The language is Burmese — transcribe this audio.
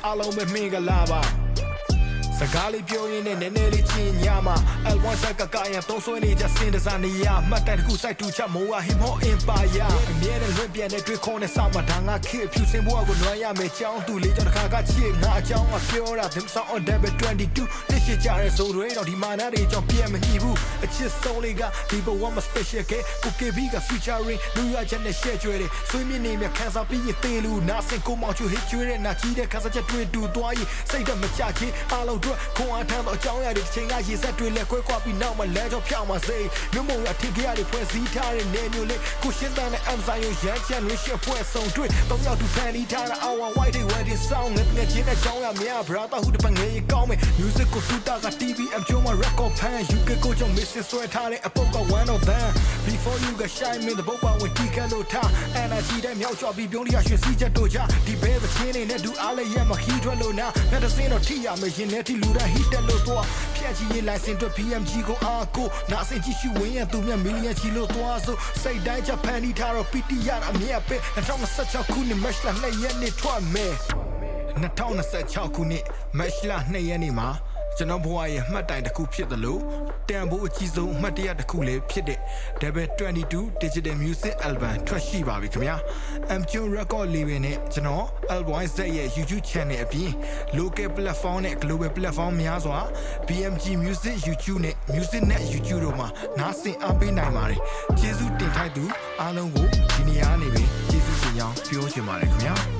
အားလုံးပဲမင်္ဂလာပါစကားလေးပြောရင်းနဲ့နည်းနည်းလေးချင်းညမှာ L1 ဆက်ကကရန်သုံးဆွဲနေကြစင်တစားနေရမှတ်တိုင်တစ်ခုစိုက်တူချမိုးက hip hop empire အမြဲတမ်းလွင့်ပြန်တဲ့တွေ့ခေါ်နေစမှာဒါငါခေဖြူစင်ဘွားကိုနွမ်းရမယ်ကြောင်းသူလေးကြောင့်တစ်ခါကချစ်ငါအကြောင်းကပြောတာ them song on debit 22တစ်ရှိကြတဲ့ဇုံတွေတော့ဒီမာနာတွေကြောင့်ပြည့်မညှိဘူးအချစ်ဆုံးလေးကဒီဘဝမှာ special ကကိုကေဘီက featuring လူရချက်နဲ့ share ကျွဲတယ်ဆွေးမြင့်နေမြခန်းစားပြီးရင်သေးလူနာစင်ကိုမောင်ချူ hit ကျွဲတဲ့နာကြီးတဲ့ခန်းစားချက်တွေ့တူသွားရင်စိတ်တော့မချချင်းအားလုံးတို့ခွန်အားထမ်းတော့အကြောင်းရတဲ့ချိန်ကရေစက်တွေလက်ခွဲခွာပြီးနောက်မှလမ်းကြောင်းဖြောင်းမှာစိမြို့မုံရထင်ကြရတဲ့ဖွဲ့စည်းထားတဲ့နေမျိုးလေးကိုရှင်းတဲ့ M ဆိုင်ရရန်ချန်လို့ရှက်ဖွဲ့ဆုံးတွေ့တော့ရောက်သူဖန်တီးထားတဲ့ our white day when this song နဲ့ချင်းတဲ့ကြောင်းရမြာ brother ဟူတပငယ်ကောင်းမယ် music ကိုထူတာက TVM ကျုံးမ record pan you can go ကြောင့် missing ဆွဲထားတဲ့အပုတ်က one of them before you get shine in the boat ဝင်တီးခလို့ထား energy တဲ့မြောက်ချပြီးပြုံးရရွှေစည်းချက်တို့ကြဒီဘဲသချင်းတွေနဲ့ဒူအားလည်းရမခီးထွက်လို့နာနဲ့တစ်စင်းတော့ထိရမယ်ရင်နဲ့ထိလူတိုင်း hit တက်လို့တော့ဖြတ်ကြီးရေးလိုင်စင်တို့ PMG ကိုအားကိုနာစင်ကြည့်ရှုဝင်ရသူမြတ်မီလီယံချီလို့သွားဆိုစိတ်တိုင်းချဖန်တီးထားတော့ PT ရအမြဲပဲ2026ခုနှစ် match လာ2ရက်နေ့ထွက်မယ်2026ခုနှစ် match လာ2ရက်နေ့မှာကျွန်တော်ဘဝရဲ့မှတ်တိုင်တစ်ခုဖြစ်တယ်လို့တန်ဖိုးအကြီးဆုံးမှတ်တရတစ်ခုလည်းဖြစ်တဲ့ Debit 22 Digital Music Album ထွက်ရှိပါပြီခင်ဗျာ MQ Record Label နဲ့ကျွန်တော် L1Z ရဲ့ YouTube Channel အပြင် Local Platform နဲ့ Global Platform များစွာ BMG Music YouTube နဲ့ Music Net YouTube တို့မှာနားဆင်အားပေးနိုင်ပါတယ်ကျေးဇူးတင်ထိုက်သူအားလုံးကိုဒီနေရာနေပဲကျေးဇူးတင်ကြောင်းပြောချင်ပါတယ်ခင်ဗျာ